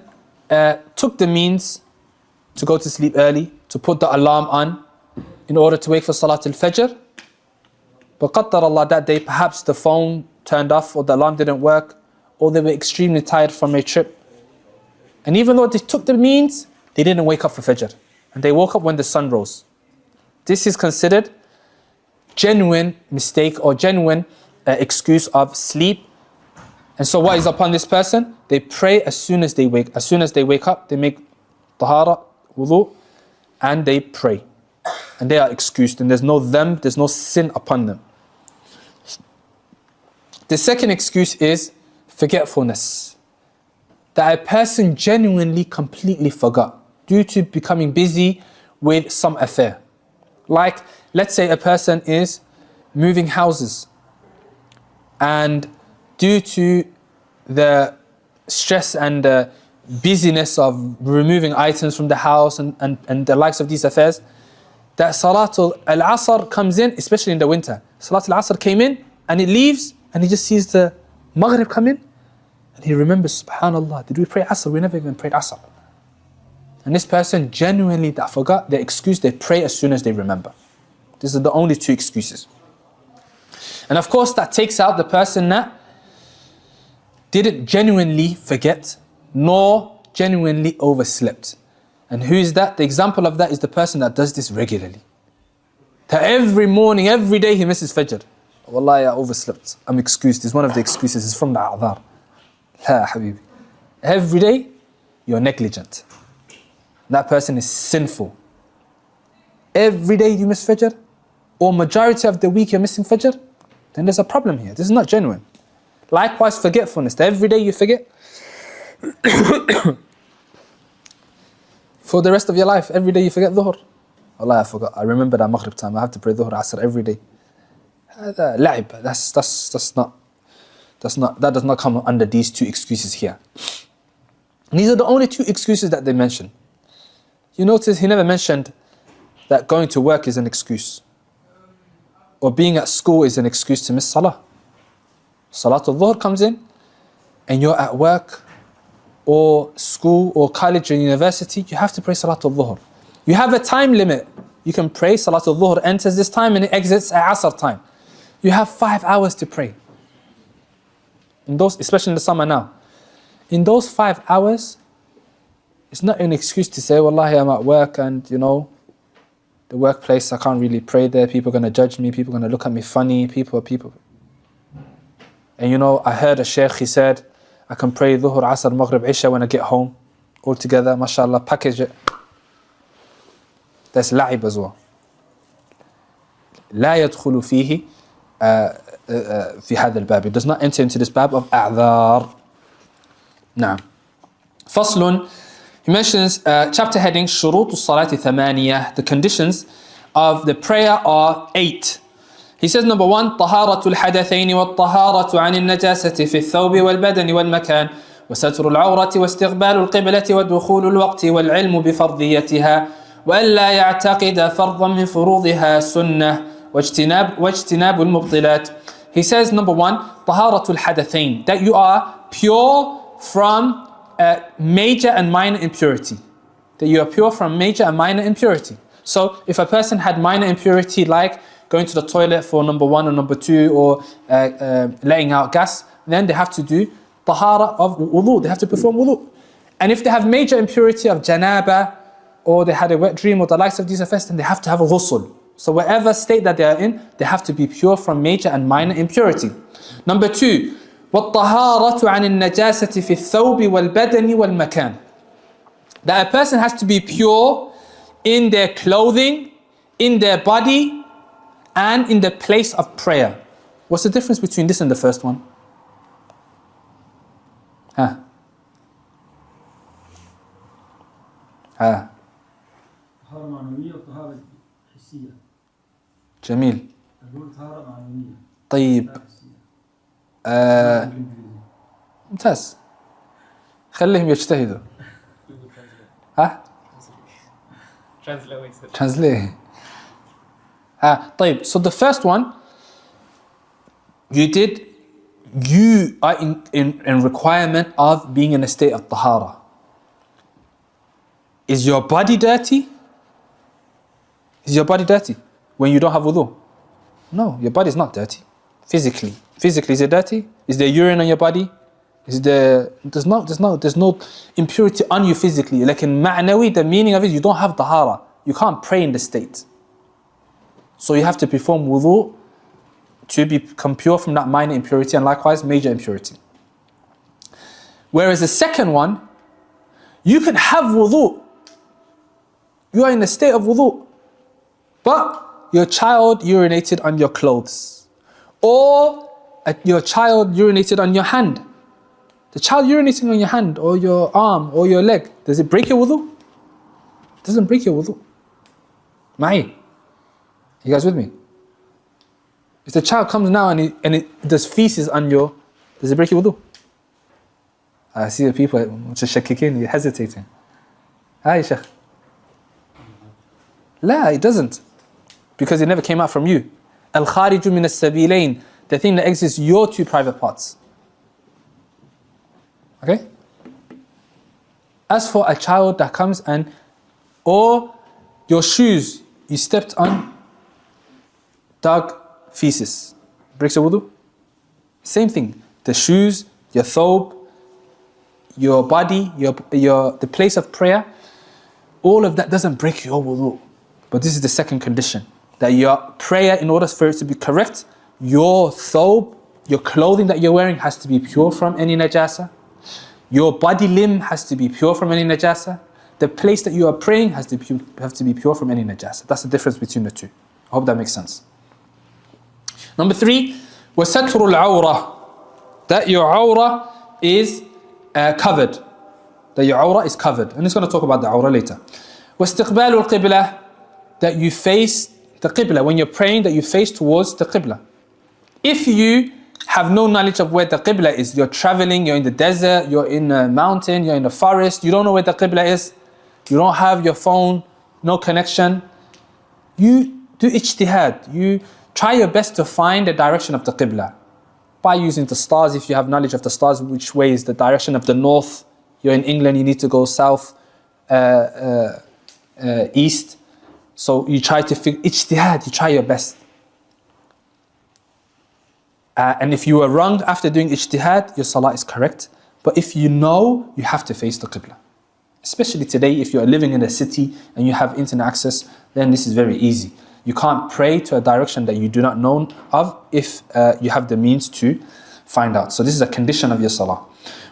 took the means to go to sleep early, to put the alarm on in order to wake for Salat al-Fajr. But qaddar Allah, that day perhaps the phone turned off or the alarm didn't work, or they were extremely tired from a trip. And even though they took the means, they didn't wake up for Fajr. And they woke up when the sun rose. This is considered genuine mistake or genuine excuse of sleep. And so what is upon this person? They pray as soon as they wake. As soon as they wake up, they make tahara, wudu, and they pray. And they are excused, and there's no sin upon them. The second excuse is forgetfulness. That a person genuinely, completely forgot due to becoming busy with some affair. Like, let's say a person is moving houses, and due to the stress and the busyness of removing items from the house and the likes of these affairs, that Salatul al-Asr comes in, especially in the winter. Salatul al-Asr came in and it leaves, and he just sees the Maghrib come in, and he remembers, subhanallah, did we pray Asr? We never even prayed Asr. And this person genuinely that forgot their excuse, they pray as soon as they remember. These are the only 2 excuses. And of course that takes out the person that didn't genuinely forget nor genuinely overslept. And who is that? The example of that is the person that does this regularly. That every morning, every day he misses Fajr. Wallahi, I overslept. I'm excused. It's one of the excuses. It's from the a'dhar. La habibi. Every day, you're negligent. That person is sinful. Every day you miss Fajr, or majority of the week you're missing Fajr, then there's a problem here. This is not genuine. Likewise, forgetfulness. Every day you forget. For the rest of your life, every day you forget Dhuhr. Allah, I forgot. I remember that Maghrib time. I have to pray Dhuhr, Asr every day. La'ib. That does not come under these 2 excuses here. And these are the only 2 excuses that they mention. You notice he never mentioned that going to work is an excuse, or being at school is an excuse to miss Salah. Salatul Dhuhr comes in, and you're at work, or school, or college, or university, you have to pray Salatul Dhuhr. You have a time limit. You can pray, Salatul Dhuhr enters this time and it exits at Asr time. You have 5 hours to pray. In those, especially in the summer now. In those 5 hours, it's not an excuse to say, Wallahi, I'm at work and, you know, the workplace, I can't really pray there. People are going to judge me. People are going to look at me funny. People. And you know, I heard a sheikh, he said, I can pray Dhuhr, Asr, Maghrib, Isha when I get home. All together, mashallah, package it. That's la'ib as well. لا يدخل فيه في هذا الباب. It does not enter into this bab of أعذار. Now, فصل, he mentions chapter heading شروط الصلاة ثمانية, the conditions of the prayer are 8. He says number 1, طهارة الحدثين والطهارة عن النجاسة في الثوب والبدن والمكان وستر العورة واستقبال القبلة ودخول الوقت والعلم بفرضيتها وألا يعتقد فرضا من فروضها سنة واجتناب المبطلات. He says number 1, طهارة الحدثين, that you are pure from major and minor impurity. That you are pure from major and minor impurity. So if a person had minor impurity like going to the toilet for number 1 or number 2 or letting out gas, then they have to do tahara of wudu, they have to perform wudu. And if they have major impurity of janaba or they had a wet dream or the likes of these effects, then they have to have a ghusl. So whatever state that they are in, they have to be pure from major and minor impurity. Number 2, وَالطَّهَارَةُ عَنِ النَّجَاسَةِ فِي الثَّوْبِ وَالْبَدَنِ وَالْمَكَانِ. That a person has to be pure in their clothing, in their body, and in the place of prayer. What's the difference between this and the first one? طهارة معنوية وطهارة حسية. جميل. طهارة معنوية. طيب. ممتاز. خليهم يجتهدوا. ها؟ Translate. طيب. So the first one, you are in requirement of being in a state of tahara. Is your body dirty? Is your body dirty when you don't have wudu? No, your body is not dirty. Physically, is it dirty? Is there urine on your body? There's no impurity on you physically. Like in ma'nawi, the meaning of it, you don't have tahara. You can't pray in the state. So you have to perform wudu to become pure from that minor impurity and likewise major impurity. Whereas the second one, you can have wudu. You are in a state of wudu, but your child urinated on your clothes, or your child urinated on your hand. The child urinating on your hand or your arm or your leg, does it break your wudu? It doesn't break your wudu. Ma'i? You guys with me? If the child comes now and it does feces on does it break your wudu? I see the people shakikin, you're hesitating. Hi, Sheikh. La, it doesn't. Because it never came out from you. Al-khariju min as-sabilayn, the thing that exists your two private parts. Okay? As for a child that comes or your shoes, you stepped on dog feces, breaks your wudu? Same thing. The shoes, your thobe, your body, the place of prayer, all of that doesn't break your wudu. But this is the second condition. That your prayer, in order for it to be correct, your thobe, your clothing that you're wearing has to be pure from any najasa. Your body limb has to be pure from any najasa. The place that you are praying have to be pure from any najasa. That's the difference between the two. I hope that makes sense. Number 3, وَسَتْرُ الْعَوْرَةِ, that your awrah is covered. That your awrah is covered. And it's going to talk about the awrah later. وَاسْتِقْبَالُ الْقِبْلَةِ, that you face the qibla. When you're praying, that you face towards the qibla. If you have no knowledge of where the qibla is, you're traveling, you're in the desert, you're in a mountain, you're in a forest, you don't know where the qibla is, you don't have your phone, no connection, you do ijtihad. You try your best to find the direction of the qibla by using the stars. If you have knowledge of the stars, which way is the direction of the north? You're in England, you need to go south, east. So you try to figure ijtihad, you try your best. And if you are wrong after doing ijtihad, your salah is correct. But if you know, you have to face the qibla. Especially today, if you are living in a city and you have internet access, then this is very easy. You can't pray to a direction that you do not know of if you have the means to find out. So this is a condition of your salah.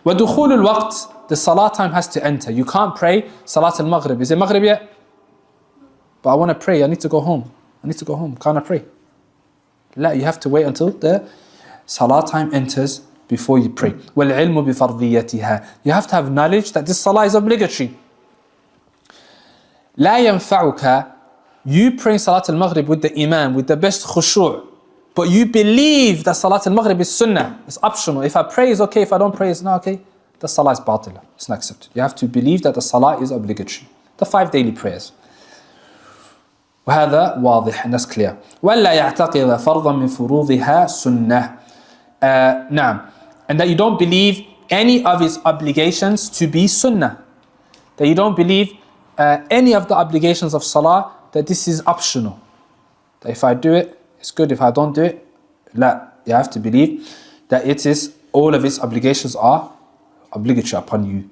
وَدُخُولُ الْوَقْتِ, the salah time has to enter. You can't pray salat al-maghrib. Is it maghrib yet? But I want to pray, I need to go home. Can't I pray? La, you have to wait until the salah time enters before you pray. وَالْعِلْمُ بِفَرْضِيَّتِهَا. You have to have knowledge that this salah is obligatory. لَا يَنْفَعُكَ. You praying Salat al-Maghrib with the Imam, with the best khushu', but you believe that Salat al-Maghrib is sunnah, it's optional. If I pray, it's okay. If I don't pray, it's not okay. The salah is batila. It's not accepted. You have to believe that the salah is obligatory. The 5 daily prayers. وهذا واضح, and that's clear. وَلَا يَعْتَقِضَ فَرْضًا مِنْ فُرُوضِهَا سُنَّةً. نعم. And that you don't believe any of its obligations to be sunnah. That you don't believe any of the obligations of salah, that this is optional. That if I do it, it's good. If I don't do it, la. You have to believe that it is, all of its obligations are obligatory upon you.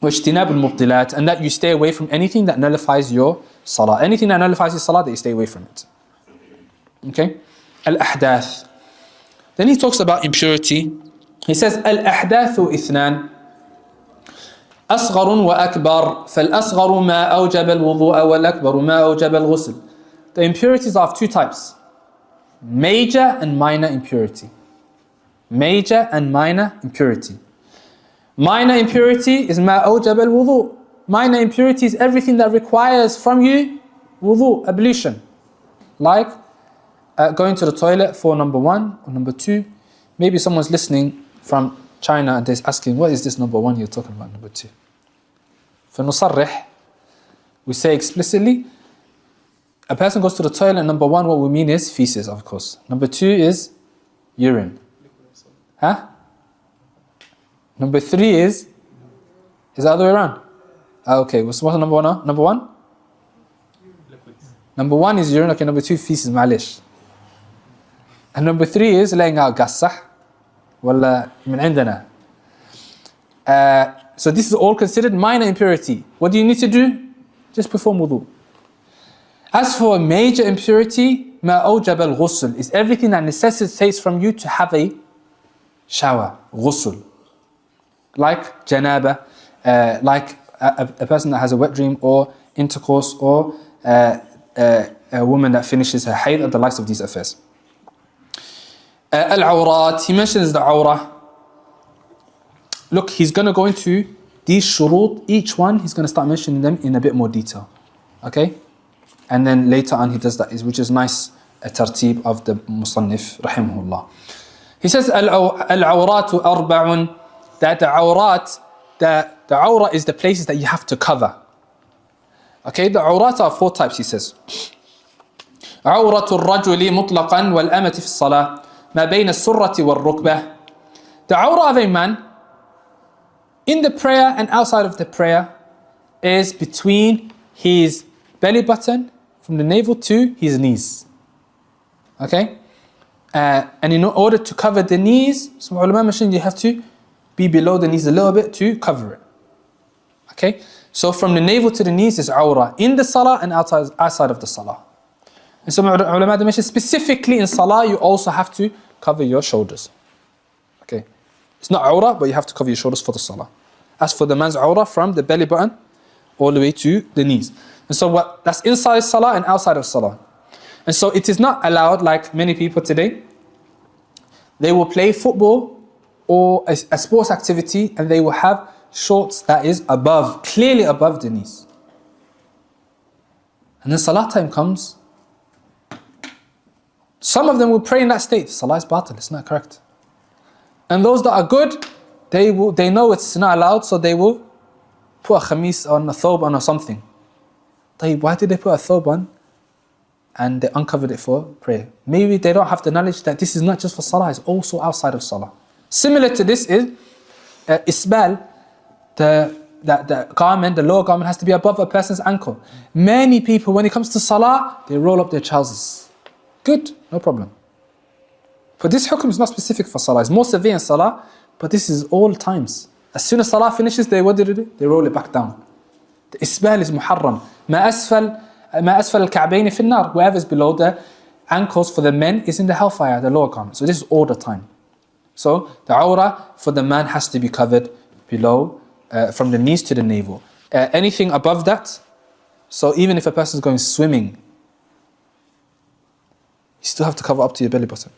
وَاجْتِنَابُ الْمُبْطِلَاتِ. And that you stay away from anything that nullifies your salah. Anything that nullifies your salah, that you stay away from it. Okay? Al-ahdath. Then he talks about impurity. He says, Al-ahdathu ithnan. أصغر وأكبر فالأصغر ما أوجب الوضوء والأكبر ما أوجب الغسل. The impurities are of 2 types. Major and minor impurity. Major and minor impurity. Minor impurity is ما أوجب الوضوء. Minor impurity is everything that requires from you wudu, ablution. Like going to the toilet for number 1 or number 2. Maybe someone's listening from China and they're asking, what is this number 1 you're talking about, number 2? فنصرح, we say explicitly, a person goes to the toilet, number 1, what we mean is feces, of course. Number 2 is urine. Huh? Number 3 is the other way around. Okay, what's number 1 now? Number 1? Number 1 is urine, okay, number 2 feces, معلش. And number 3 is laying out gas, صح? ولا من عندنا. So this is all considered minor impurity. What do you need to do? Just perform wudu. As for major impurity, ما أوجب الغسل is everything that necessitates from you to have a shower, ghusl. Like janaba, like a person that has a wet dream, or intercourse, or a woman that finishes her hayd, and the likes of these affairs. Al-Awrat, he mentions the Awrah. Look, he's going to go into these shurut, each one, he's going to start mentioning them in a bit more detail. Okay? And then later on he does that, which is nice, a tartib of the Musannif, rahimahullah. He says, Al-Awratu arba'un, that the Awrat, the Awrah is the places that you have to cover. Okay, the Awrat are 4 types, he says. Awratu al-rajuli mutlaqan wal-amati fi as-salah. ما بين السرة والركبة. The awrah of a man in the prayer and outside of the prayer is between his belly button from the navel to his knees. Okay? And in order to cover the knees, some ulama mentioned you have to be below the knees a little bit to cover it. Okay? So from the navel to the knees is awrah in the salah and outside of the salah. And some ulama mentioned specifically in salah you also have to cover your shoulders. Okay, it's not awrah, but you have to cover your shoulders for the salah. As for the man's awrah, from the belly button all the way to the knees. And so that's inside salah and outside of salah. And so it is not allowed, like many people today, they will play football or a sports activity and they will have shorts that is above, clearly above the knees. And then salah time comes. Some of them will pray in that state. Salah is batil, it's not correct. And those that are good, they know it's not allowed, so they will put a khamis on, a thobe on or something. Why did they put a thobe on and they uncovered it for prayer? Maybe they don't have the knowledge that this is not just for salah, it's also outside of salah. Similar to this is isbal, the garment, the lower garment has to be above a person's ankle. Many people, when it comes to salah, they roll up their trousers. Good, no problem. But this hukum is not specific for salah. It's more severe in salah, but this is all times. As soon as salah finishes, what do? They roll it back down. The isbal is muharram. ما أسفل الكعبين في النار. Wherever is below the ankles for the men is in the hellfire, the lower garment. So this is all the time. So the awrah for the man has to be covered below, from the knees to the navel. Anything above that, so even if a person is going swimming, you still have to cover up to your belly button.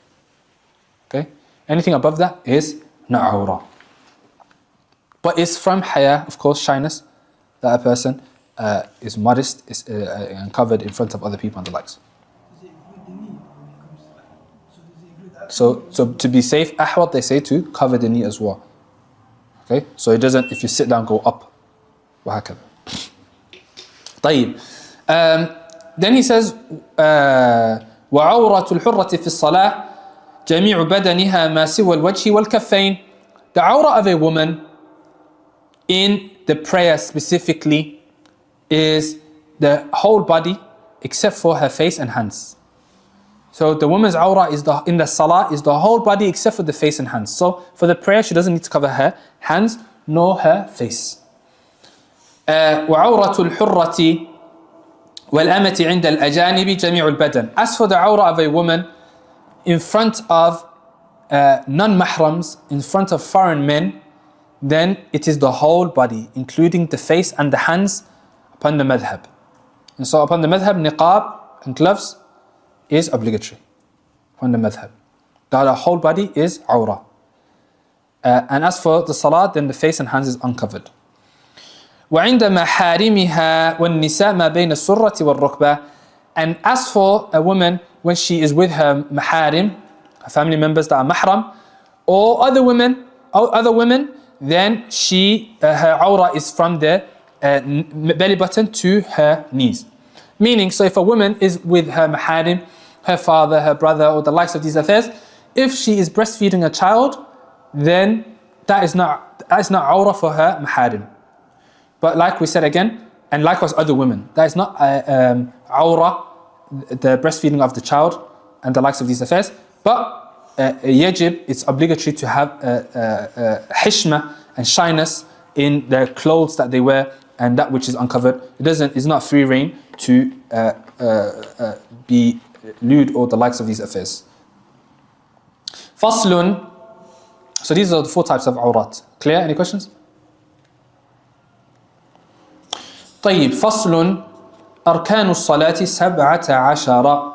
Okay? Anything above that is not awrah. But it's from haya, of course, shyness, that a person is modest, is and covered in front of other people and the likes. So to be safe, ahwat, they say to cover the knee as well. Okay, so it doesn't, if you sit down, go up. وهكذا. طيب. Then he says, وعورة الحرة في الصلاة جميع بدنها ما سوى الوجه والكفين. The awrah of a woman in the prayer specifically is the whole body except for her face and hands. So the woman's awrah is in the salah is the whole body except for the face and hands. So for the prayer she doesn't need to cover her hands nor her face. وعورة الحرة والأمة عند الأجانب جميع البدن. As for the awrah of a woman in front of non-mahrams, in front of foreign men, then it is the whole body, including the face and the hands upon the madhab. And so upon the madhab, niqab and gloves is obligatory. Upon the madhab, the whole body is awrah. And as for the salat, then the face and hands is uncovered. وعند محارمها والنساء ما بين السرة والركبة. And as for a woman when she is with her maharim, her family members that are mahram, or other women, then her awrah is from the belly button to her knees. Meaning, so if a woman is with her maharim, her father, her brother, or the likes of these affairs, if she is breastfeeding a child, then that is not awrah for her maharim. But like we said again, and likewise other women, that is not awrah, the breastfeeding of the child and the likes of these affairs. But yajib, it's obligatory to have hishma and shyness in their clothes that they wear and that which is uncovered. It's not free reign to be lewd or the likes of these affairs. Faslun. So these are the 4 types of awrat. Clear? Any questions? طيب. فصل أركان الصلاة 17.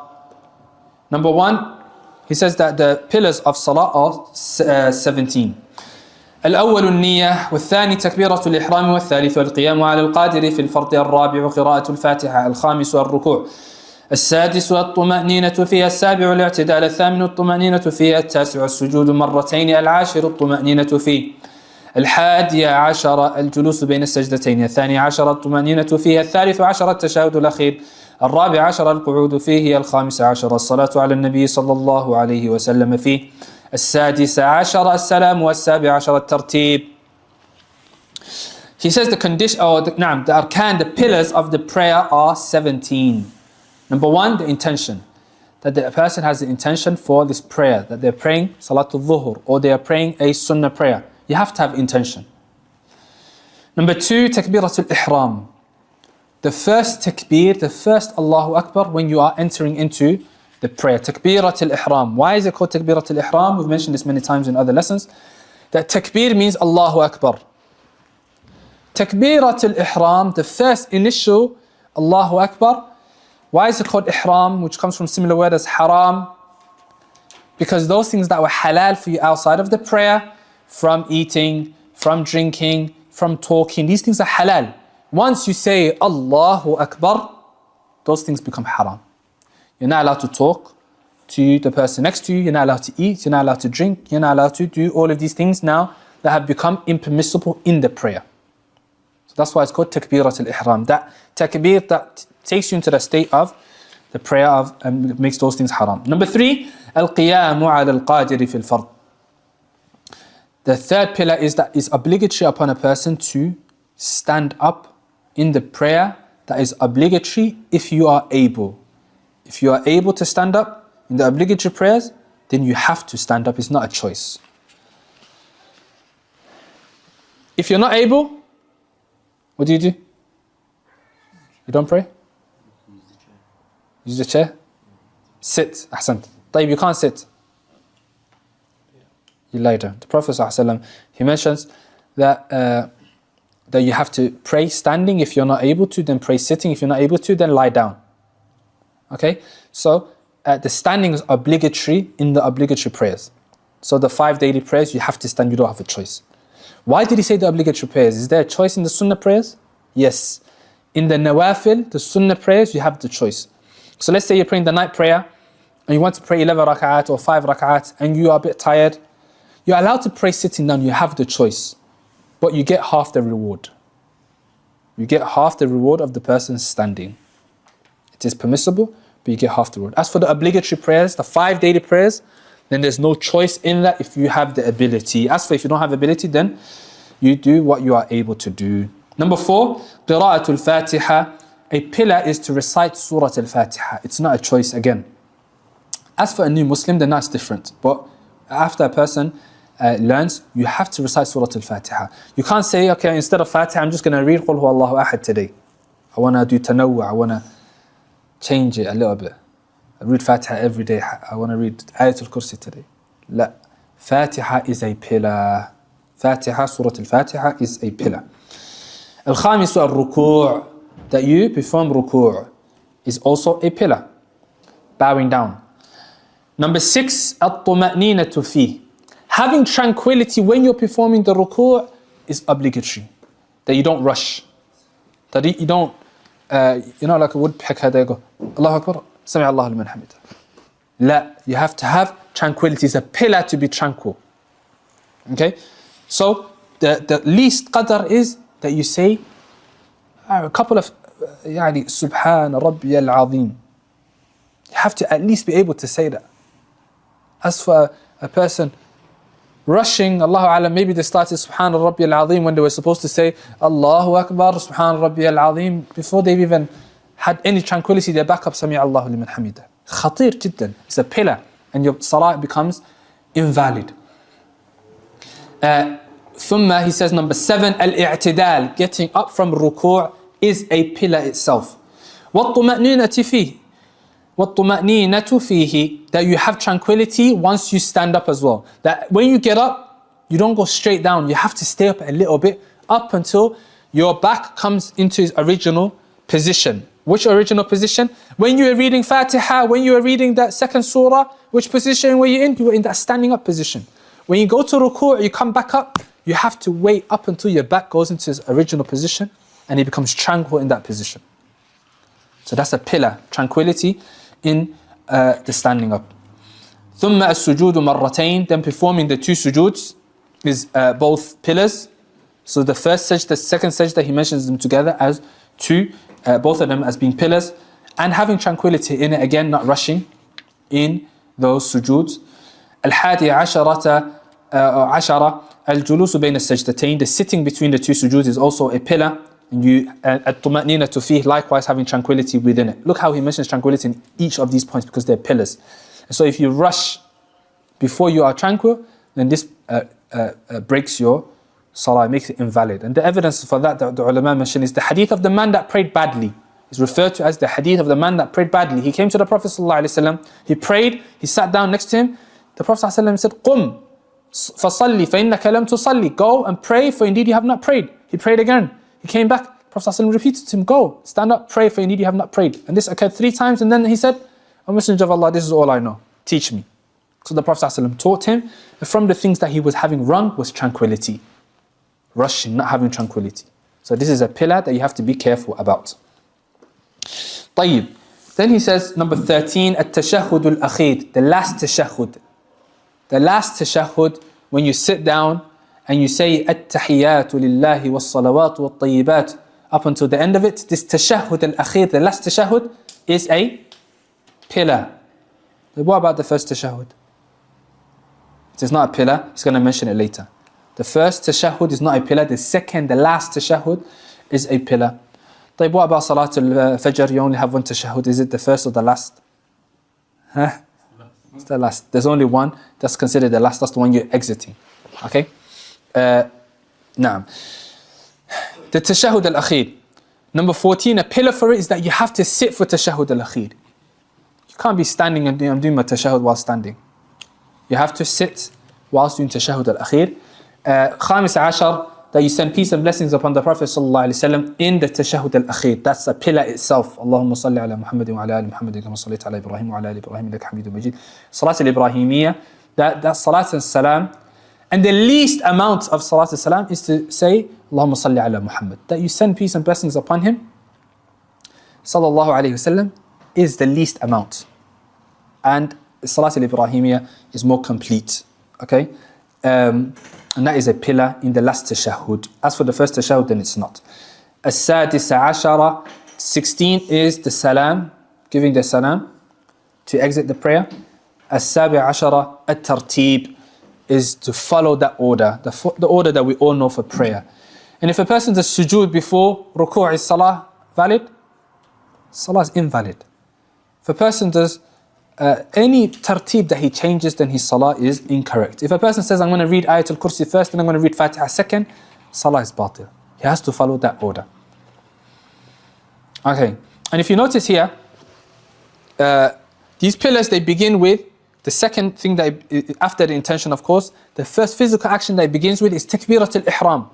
Number 1, he says that the pillars of salah are 17. الأول النية والثاني تكبيرة الإحرام والثالث القيام على القادر في الفرض الرابع قراءة الفاتحة الخامس الركوع السادس الطمأنينة فيها السابع الاعتدال الثامن الطمأنينة فيها التاسع السجود مرتين العاشر الطمأنينة فيه 11 الجلوس بين السجدتين 12 الطمأنينة فيها 13 التشهد الأخير 14 القعود فيه 15 الصلاة على النبي صلى الله عليه وسلم فيه 16 السلام 17 الترتيب. He says the condition the arkan, the pillars of the prayer are 17. Number 1, the intention. That the person has the intention for this prayer, that they're praying Salatul Dhuhr or they are praying a Sunnah prayer. You have to have intention. Number 2, Takbiratul Ihram. The first takbir, the first Allahu Akbar when you are entering into the prayer. Takbiratul Ihram. Why is it called Takbiratul Ihram? We've mentioned this many times in other lessons. That takbir means Allahu Akbar. Takbiratul Ihram, the first initial Allahu Akbar. Why is it called Ihram, which comes from similar word as haram? Because those things that were halal for you outside of the prayer, from eating, from drinking, from talking, these things are halal. Once you say Allahu Akbar, those things become haram. You're not allowed to talk to the person next to you, you're not allowed to eat, you're not allowed to drink, you're not allowed to do all of these things now that have become impermissible in the prayer. So that's why it's called Takbirat al-Ihram. That takbir that takes you into the state of the prayer of and makes those things haram. Number 3, al-Qiyamu ala al-Qadiri fil fard. The third pillar is that it's obligatory upon a person to stand up in the prayer. That is obligatory if you are able. If you are able to stand up in the obligatory prayers, then you have to stand up. It's not a choice. If you're not able, what do? You don't pray? Use the chair? Sit. Ahsant. طيب, you can't sit. You lie down. The Prophet ﷺ, he mentions that that you have to pray standing. If you're not able to, then pray sitting. If you're not able to, then lie down. Okay? So the standing is obligatory in the obligatory prayers. So the 5 daily prayers, you have to stand, you don't have a choice. Why did he say the obligatory prayers? Is there a choice in the sunnah prayers? Yes. In the nawafil, the sunnah prayers, you have the choice. So let's say you're praying the night prayer, and you want to pray 11 rak'at or 5 rak'at, and you are a bit tired. You're allowed to pray sitting down, you have the choice. But you get half the reward. You get half the reward of the person standing. It is permissible, but you get half the reward. As for the obligatory prayers, the 5 daily prayers, then there's no choice in that if you have the ability. As for if you don't have ability, then you do what you are able to do. Number 4, qira'atul Fatiha. A pillar is to recite Surah Al-Fatiha. It's not a choice again. As for a new Muslim, then that's different. But after a person learns, you have to recite Surah Al-Fatiha. You can't say, okay, instead of Fatiha, I'm just going to read Qul Huwallahu Ahad today. I want to do tanawwu', I want to change it a little bit. I read Fatiha every day. I want to read Ayatul Kursi today. La. Fatiha is a pillar. Fatiha, Surah Al-Fatiha is a pillar. Al-Khamisu al-Ruku', that you perform ruku' is also a pillar. Bowing down. Number 6, at-tuma'ninatu fi. Having tranquility when you're performing the ruku' is obligatory. That you don't rush. That you don't, like a woodpecker, they go, Allahu Akbar, Sami Allahu liman hamidah. La, you have to have tranquility. It's a pillar to be tranquil. Okay? So, the least qadr is that you say a couple of, Subhan Rabbi al-Azim. You have to at least be able to say that. As for a person rushing, Allahu Alam, maybe they started Subhan Rabbi al-Azim when they were supposed to say Allahu Akbar, Subhan Rabbi al-Azim. Before they've even had any tranquility, they're back up, Sami Allahu liman hamidah. Khatir jiddan. It's a pillar. And your salah becomes invalid. Thumma, he says, number 7, al-i'tidal. Getting up from ruku' is a pillar itself. وَالطُّمَأْنِينَةِ فِيهِ وَالطُّمَأْنِينَةُ فِيهِ. That you have tranquility once you stand up as well. That when you get up, you don't go straight down. You have to stay up a little bit, up until your back comes into its original position. Which original position? When you were reading Fatiha, when you were reading that second surah, which position were you in? You were in that standing up position. When you go to ruku', you come back up, you have to wait up until your back goes into its original position and it becomes tranquil in that position. So that's a pillar, tranquility in the standing up. ثُمَّ السُّجُودُ مَرَّتَيْن. Then performing the 2 sujuds is both pillars. So the first sajda, the second sajda, he mentions them together as 2, both of them as being pillars. And having tranquility in it, again, not rushing in those sujuds. الحادي عشرة الجلوس بين السجدتين. The sitting between the 2 sujuds is also a pillar. And you الطمأنينة فيه, likewise having tranquility within it. Look how he mentions tranquility in each of these points because they're pillars. And so if you rush before you are tranquil, then this breaks your salah, makes it invalid. And the evidence for that the ulama mention is the hadith of the man that prayed badly. It's referred to as the hadith of the man that prayed badly. He came to the Prophet ﷺ, he prayed, he sat down next to him. The Prophet ﷺ said, قُمْ فَصَلِّ فَإِنَّكَ لَمْ تُصَلِّ. Go and pray, for indeed you have not prayed. He prayed again. He came back. The Prophet ﷺ repeated to him, go, stand up, pray, for indeed you have not prayed. And this occurred 3 times, and then he said, O Messenger of Allah, this is all I know. Teach me. So the Prophet ﷺ taught him. And from the things that he was having wrong was tranquility. Rushing, not having tranquility. So this is a pillar that you have to be careful about. طيب. Then he says, number 13, التشهد الأخير, the last tashahhud. The last tashahhud, when you sit down and you say التحيات لله والصلوات والطيبات up until the end of it, this tashahhud al-akhir, the last tashahhud, is a pillar. But what about the first tashahhud? It is not a pillar, he's going to mention it later. The first tashahhud is not a pillar, the second, the last tashahhud is a pillar. طيب, what about Salatul Fajr? You only have 1 tashahhud, is it the first or the last? Huh? It's the last. There's only one that's considered the last, that's the one you're exiting. Okay? Naam. The tashahhud al-akhir. Number 14, a pillar for it is that you have to sit for tashahhud al-akhir. You can't be standing and I'm doing my tashahhud while standing. You have to sit whilst doing tashahhud al-akhir. Khamis ashar, that you send peace and blessings upon the Prophet ﷺ in the tashahhud al-akhir. That's a pillar itself. Allahumma salli ala Muhammad wa ala ali Muhammad kama sallaita ala Ibrahim wa ala ali Ibrahim innaka Hamidum Majid. Salat al-Ibrahimiyya, That salat and salam. And the least amount of salat and salam is to say, Allahumma salli ala Muhammad. That you send peace and blessings upon him, sallallahu alayhi wasallam, is the least amount. And salat al-Ibrahimiyya is more complete. Okay? And that is a pillar in the last tashahhud. As for the first tashahhud, then it's not. As-sadisa ashara, 16 is the salam, giving the salam to exit the prayer. As-sabi ashara, at-tartib, is to follow that order, the order that we all know for prayer. And if a person does sujood before ruku', is salah valid? Salah is invalid. If a person does any tartib that he changes, then his salah is incorrect. If a person says, I'm going to read Ayatul Kursi first, then I'm going to read Fatiha second, salah is batil. He has to follow that order. Okay, and if you notice here, these pillars, they begin with the second thing that, after the intention, of course, the first physical action that it begins with is takbirat al-ihram.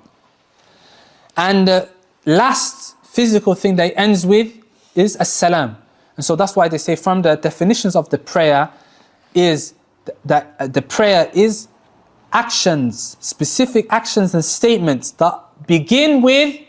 And the last physical thing that it ends with is as-salam. And so that's why they say from the definitions of the prayer is that the prayer is actions, specific actions and statements that begin with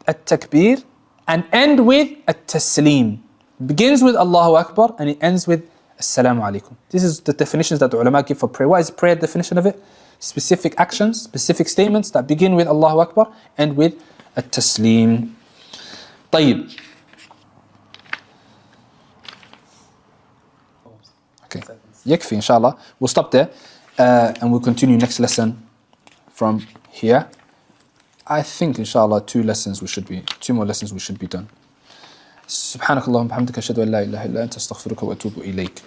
at-takbir and end with at-taslim. It begins with Allahu Akbar and it ends with Assalamu alaikum. This is the definitions that the ulama give for prayer. What is prayer definition of it? Specific actions, specific statements that begin with Allahu Akbar and with at-taslim. طيب. Okay. يكفي inshallah. We'll stop there and we'll continue next lesson from here. I think inshallah two more lessons we should be done. سبحانك اللهم وبحمدك أشهد أن لا إله إلا أنت أستغفرك وأتوب إليك.